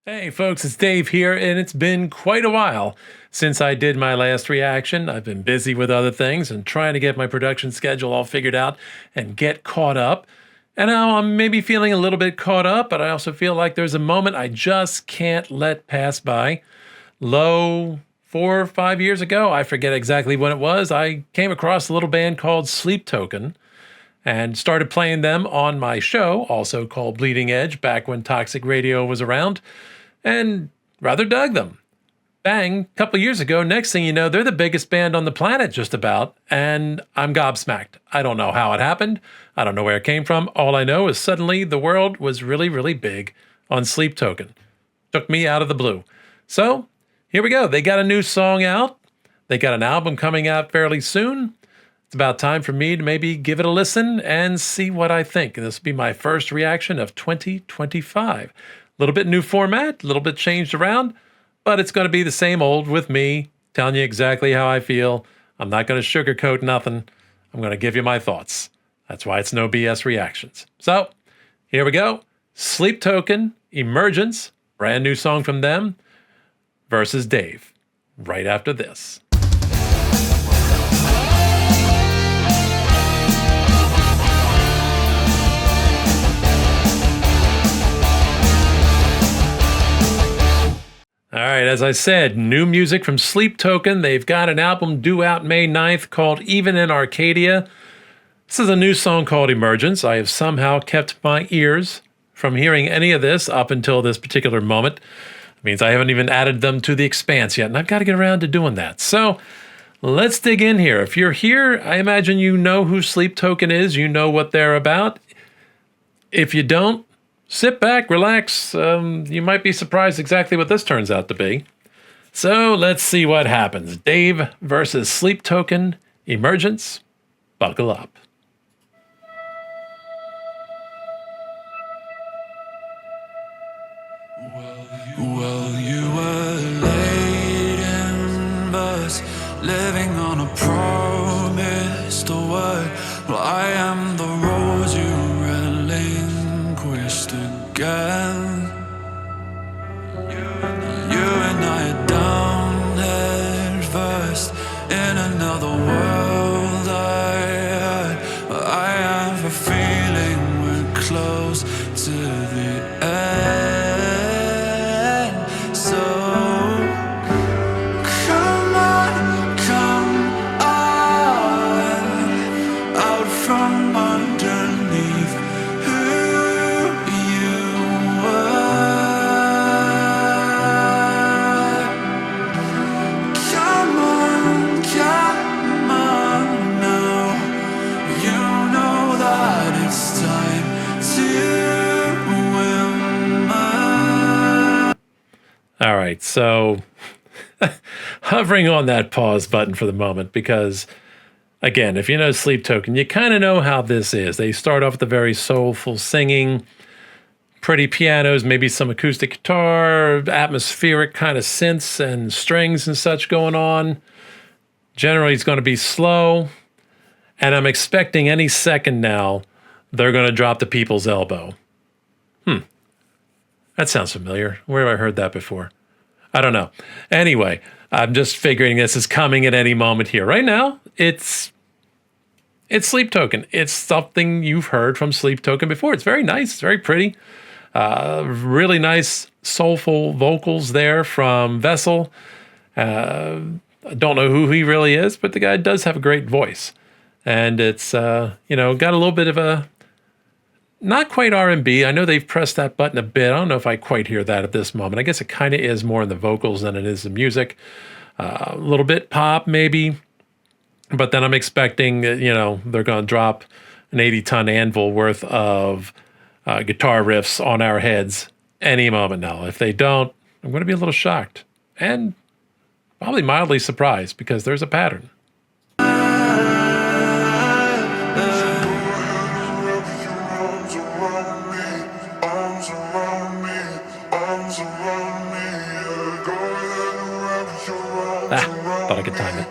Hey folks, it's Dave here, and it's been quite a while since I did my last reaction. I've been busy with other things and trying to get my production schedule all figured out and get caught up. And now I'm maybe feeling a little bit caught up, but I also feel like there's a moment I just can't let pass by. 4 or 5 years ago, I forget exactly when it was, I came across a little band called Sleep Token and started playing them on my show, also called Bleeding Edge, back when Toxic Radio was around, and rather dug them. Bang, a couple years ago, next thing you know, they're the biggest band on the planet just about, and I'm gobsmacked. I don't know how it happened. I don't know where it came from. All I know is suddenly the world was really, really big on Sleep Token. Took me out of the blue. So, here we go. They got a new song out. They got an album coming out fairly soon. It's about time for me to maybe give it a listen and see what I think. And this will be my first reaction of 2025. A little bit new format, a little bit changed around, but it's going to be the same old with me, telling you exactly how I feel. I'm not going to sugarcoat nothing. I'm going to give you my thoughts. That's why it's no BS reactions. So, here we go. Sleep Token, Emergence, brand new song from them, versus Dave, right after this. All right, as I said, new music from Sleep Token. They've got an album due out May 9th called Even in Arcadia. This is a new song called Emergence. I have somehow kept my ears from hearing any of this up until this particular moment. It means I haven't even added them to the Expanse yet, and I've got to get around to doing that. So let's dig in here. If you're here, I imagine you know who Sleep Token is. You know what they're about. If you don't, sit back, relax. You might be surprised exactly what this turns out to be. So let's see what happens. Dave versus Sleep Token, Emergence. Buckle up. Well, you were late in bus, living on a promised word. Well, I am the rose you relinquished again. You and I are down head first in another world. I have a feeling we're close to the end. So come on, out from underneath who you were. Come on now. You know that it's time to win. All right, so hovering on that pause button for the moment because, again, if you know Sleep Token, you kind of know how this is. They start off with the very soulful singing, pretty pianos, maybe some acoustic guitar, atmospheric kind of synths and strings and such going on. Generally, it's going to be slow, and I'm expecting any second now they're going to drop the people's elbow. That sounds familiar. Where have I heard that before? I don't know. Anyway, I'm just figuring this is coming at any moment here. Right now, it's Sleep Token. It's something you've heard from Sleep Token before. It's very nice. It's very pretty. Really nice, soulful vocals there from Vessel. I don't know who he really is, but the guy does have a great voice. And it's, got a little bit of a, not quite R&B. I know they've pressed that button a bit. I don't know if I quite hear that at this moment. I guess it kind of is more in the vocals than it is the music. A little bit pop, maybe. But then I'm expecting, they're going to drop an 80-ton anvil worth of guitar riffs on our heads any moment now. If they don't, I'm going to be a little shocked. And probably mildly surprised because there's a pattern. Thought I could time it.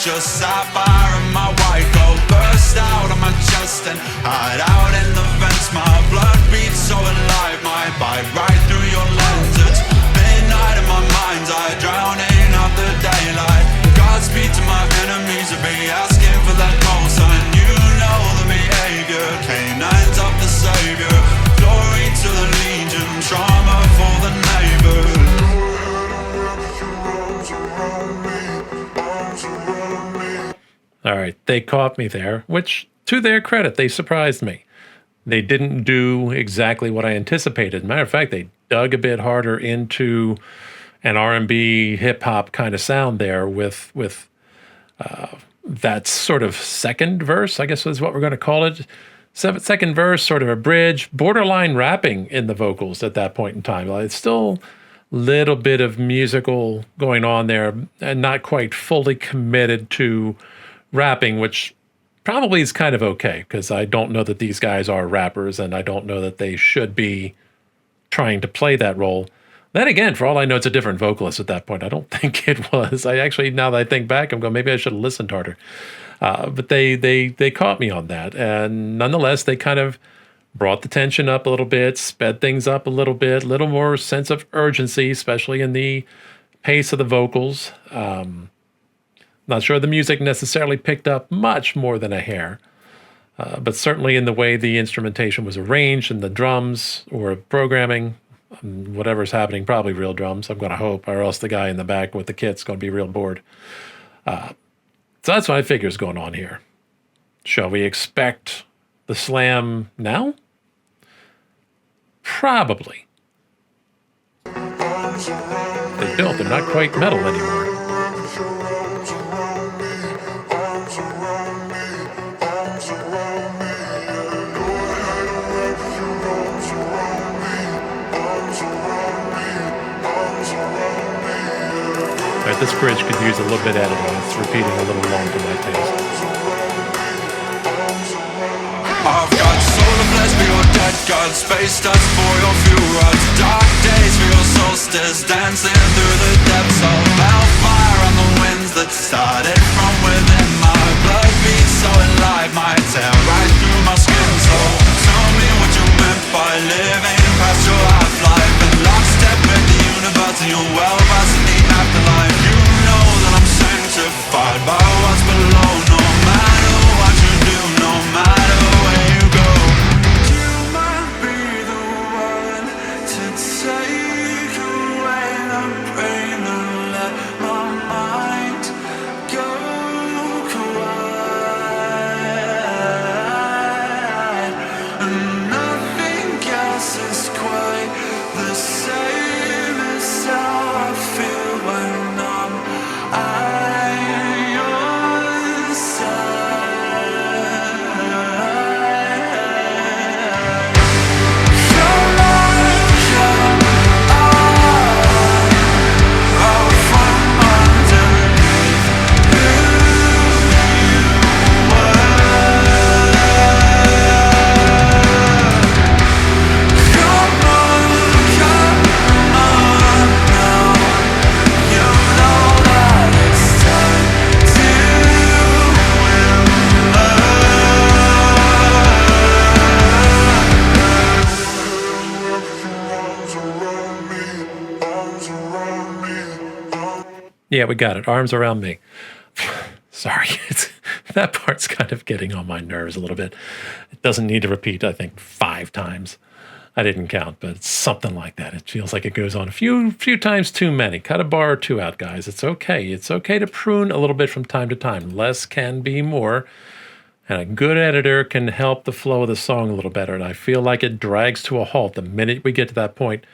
just sapphire and my white gold burst out of my chest and hide out in the vents. My blood beats so alive, my bite right through your lens. It's midnight in my mind's eye, drowning out the daylight. Godspeed to my enemies, to be asking for that call sign. You know the behavior, canines of the savior. Glory to the legion, trauma for the neighbors. All right, they caught me there, which, to their credit, they surprised me. They didn't do exactly what I anticipated. Matter of fact, they dug a bit harder into an R&B hip-hop kind of sound there with that sort of second verse, I guess is what we're going to call it. Second verse, sort of a bridge, borderline rapping in the vocals at that point in time. It's still a little bit of musical going on there and not quite fully committed to rapping, which probably is kind of okay because I don't know that these guys are rappers and I don't know that they should be trying to play that role. Then again, for all I know, it's a different vocalist at that point. I don't think it was. I actually, now that I think back, I'm going, maybe I should have listened harder. But they caught me on that. And nonetheless, they kind of brought the tension up a little bit, sped things up a little more sense of urgency, especially in the pace of the vocals. Not sure the music necessarily picked up much more than a hair, but certainly in the way the instrumentation was arranged and the drums or programming, whatever's happening, probably real drums, I'm going to hope, or else the guy in the back with the kit's going to be real bored. So that's what I figure is going on here. Shall we expect the slam now? Probably. They built, they're not quite metal anymore. Right, this bridge could use a little bit editing. It's repeating a little long for my taste. I've got solar blessed for your dead god, space dust for your fuel rods, dark days for your solstice, dancing through the depths of hellfire on the winds that started from within. My blood beats so alive, my tear right through my skin. So tell me what you meant by living past your half-life and lockstep with the universe and your well-versed in the afterlife. You know that I'm sanctified by what's below, no matter what you do, no matter where you go. You might be the one to take away the pain and let my mind go quiet. And nothing else is quite the same as how I feel when I'm at your side. Come on, out from underneath who you were. Come on now. You know that it's time to Yeah, we got it. Arms around me. Sorry, that part's kind of getting on my nerves a little bit. It doesn't need to repeat, I think, 5 times. I didn't count, but it's something like that. It feels like it goes on a few times too many. Cut a bar or two out, guys. It's okay. It's okay to prune a little bit from time to time. Less can be more. And a good editor can help the flow of the song a little better. And I feel like it drags to a halt the minute we get to that point,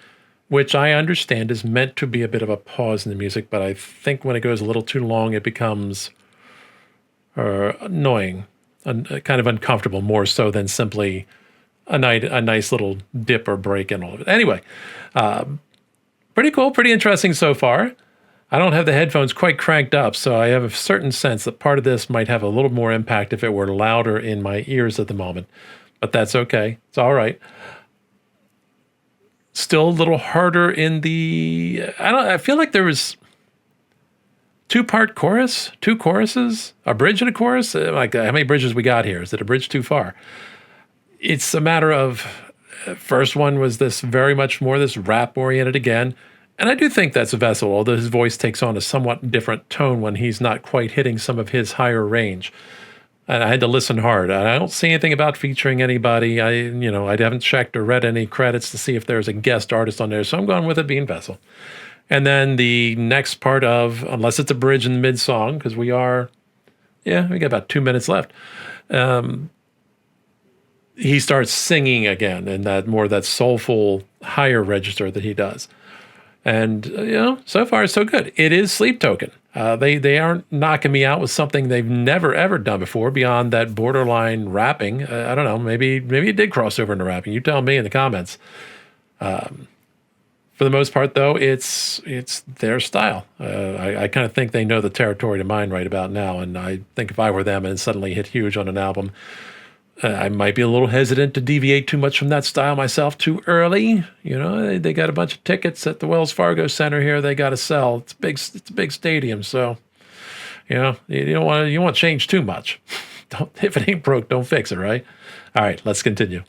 which I understand is meant to be a bit of a pause in the music. But I think when it goes a little too long, it becomes annoying, kind of uncomfortable, more so than simply a nice little dip or break in all of it. Anyway, pretty cool, pretty interesting so far. I don't have the headphones quite cranked up, so I have a certain sense that part of this might have a little more impact if it were louder in my ears at the moment. But that's okay. It's all right. Still a little harder in the... I feel like there was two-part chorus, two choruses, a bridge and a chorus. Like, how many bridges we got here? Is it a bridge too far? It's a matter of, first one was this very much more this rap-oriented again. And I do think that's a Vessel, although his voice takes on a somewhat different tone when he's not quite hitting some of his higher range. And I had to listen hard. I don't see anything about featuring anybody. I haven't checked or read any credits to see if there's a guest artist on there. So I'm going with it being Vessel. And then the next part of, unless it's a bridge in the mid-song, because we got about 2 minutes left. He starts singing again in that soulful, higher register that he does. And, so far so good. It is Sleep Token. They aren't knocking me out with something they've never, ever done before beyond that borderline rapping. I don't know. Maybe it did cross over into rapping. You tell me in the comments. For the most part, though, it's their style. I kind of think they know the territory to mine right about now, and I think if I were them and suddenly hit huge on an album, I might be a little hesitant to deviate too much from that style myself too early. They got a bunch of tickets at the Wells Fargo Center here they got to sell. It's a big stadium, so you don't want to change too much. If it ain't broke, don't fix it, right? All right, let's continue.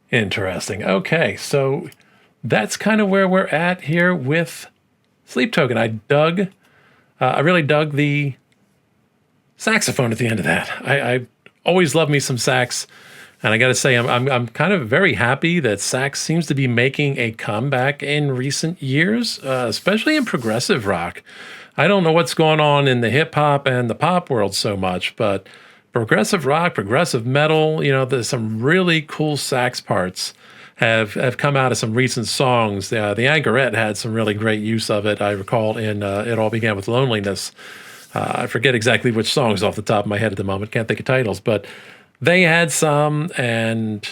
Interesting. Okay, so that's kind of where we're at here with Sleep Token. I really dug the saxophone at the end of that. I always love me some sax, and I got to say, I'm kind of very happy that sax seems to be making a comeback in recent years, especially in progressive rock. I don't know what's going on in the hip hop and the pop world so much, but progressive rock, progressive metal, there's some really cool sax parts have come out of some recent songs. The Anchorette had some really great use of it. I recall in It All Began With Loneliness. I forget exactly which songs off the top of my head at the moment. Can't think of titles, but they had some, and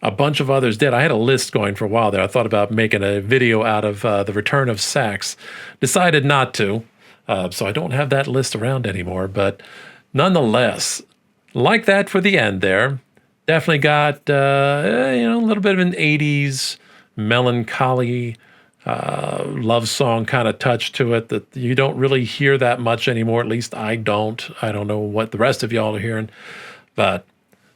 a bunch of others did. I had a list going for a while there. I thought about making a video out of the return of sax. Decided not to, so I don't have that list around anymore. But nonetheless, like that for the end there. Definitely got a little bit of an 80s melancholy love song kind of touch to it that you don't really hear that much anymore. At least I don't. I don't know what the rest of y'all are hearing. But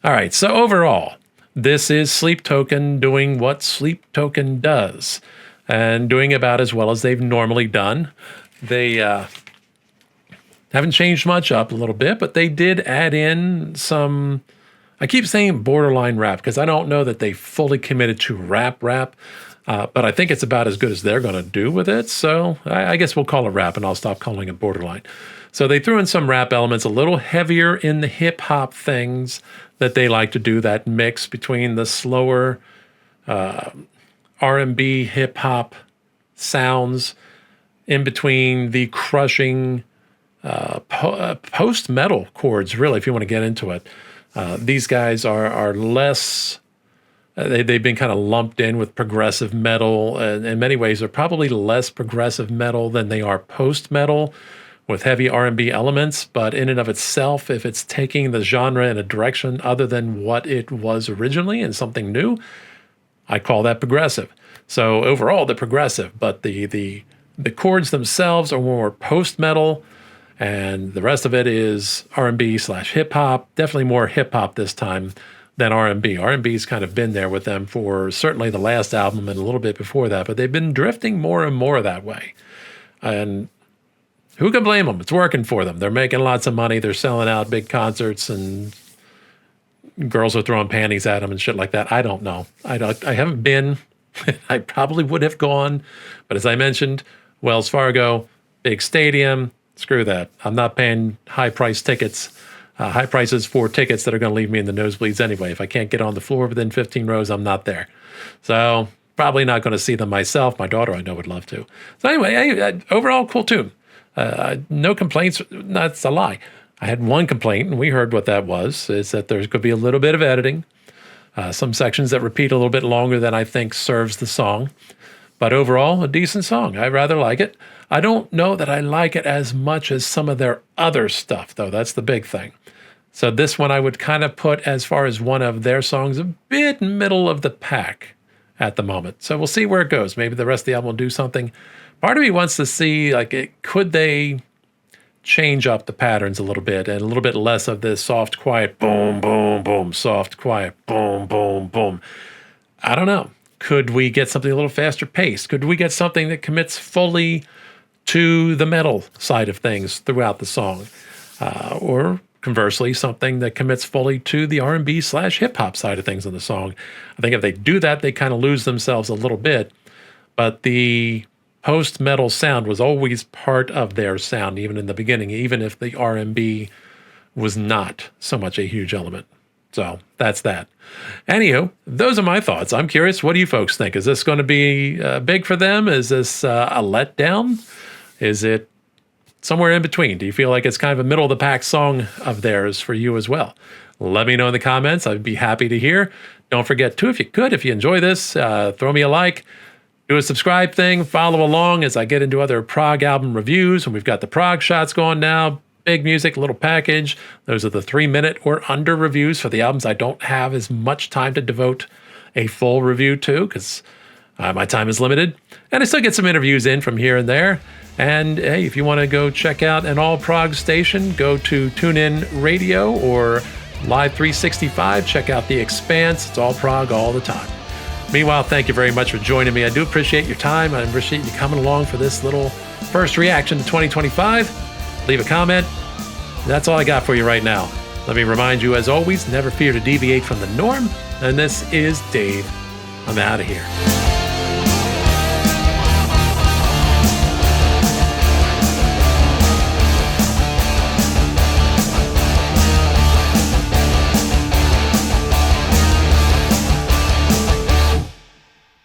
all right, so overall, this is Sleep Token doing what Sleep Token does and doing about as well as they've normally done. They haven't changed much up a little bit, but they did add in some, I keep saying borderline rap because I don't know that they fully committed to rap. But I think it's about as good as they're going to do with it. So I guess we'll call it rap, and I'll stop calling it borderline. So they threw in some rap elements, a little heavier in the hip hop things that they like to do, that mix between the slower R&B hip hop sounds in between the crushing post-metal chords, really, if you want to get into it. These guys are less... They've been kind of lumped in with progressive metal, and in many ways, they're probably less progressive metal than they are post-metal with heavy R&B elements. But in and of itself, if it's taking the genre in a direction other than what it was originally and something new, I call that progressive. So overall, they're progressive, but the chords themselves are more post-metal, and the rest of it is R&B/hip-hop, definitely more hip-hop this time than R&B. R&B's kind of been there with them for certainly the last album and a little bit before that, but they've been drifting more and more that way. And who can blame them? It's working for them. They're making lots of money. They're selling out big concerts, and girls are throwing panties at them and shit like that. I don't know. I haven't been. I probably would have gone, but as I mentioned, Wells Fargo, big stadium, screw that. I'm not paying high prices for tickets that are going to leave me in the nosebleeds anyway. If I can't get on the floor within 15 rows, I'm not there. So probably not going to see them myself. My daughter, I know, would love to. So anyway, overall, cool tune. No complaints. That's a lie. I had one complaint, and we heard what that was, is that there could be a little bit of editing. Some sections that repeat a little bit longer than I think serves the song. But overall, a decent song. I rather like it. I don't know that I like it as much as some of their other stuff, though. That's the big thing. So this one I would kind of put, as far as one of their songs, a bit middle of the pack at the moment. So we'll see where it goes. Maybe the rest of the album will do something. Part of me wants to see, could they change up the patterns a little bit and a little bit less of this soft, quiet, boom, boom, boom, soft, quiet, boom, boom, boom. I don't know. Could we get something a little faster paced? Could we get something that commits fully to the metal side of things throughout the song? Or conversely, something that commits fully to the R&B/hip-hop side of things in the song. I think if they do that, they kind of lose themselves a little bit. But the post-metal sound was always part of their sound, even in the beginning, even if the R&B was not so much a huge element. So that's that. Anywho, those are my thoughts. I'm curious, what do you folks think? Is this going to be big for them? Is this a letdown? Is it somewhere in between? Do you feel like it's kind of a middle-of-the-pack song of theirs for you as well? Let me know in the comments. I'd be happy to hear. Don't forget, too, if you enjoy this, throw me a like. Do a subscribe thing. Follow along as I get into other prog album reviews. And we've got the prog shots going now. Big music, little package. Those are the 3-minute or under reviews for the albums I don't have as much time to devote a full review to, because my time is limited. And I still get some interviews in from here and there. And hey, if you want to go check out an all prog station, go to TuneIn Radio or Live 365. Check out the Expanse. It's all prog all the time. Meanwhile, thank you very much for joining me. I do appreciate your time. I appreciate you coming along for this little first reaction to 2025. Leave a comment. That's all I got for you right now. Let me remind you, as always, never fear to deviate from the norm. And this is Dave. I'm out of here.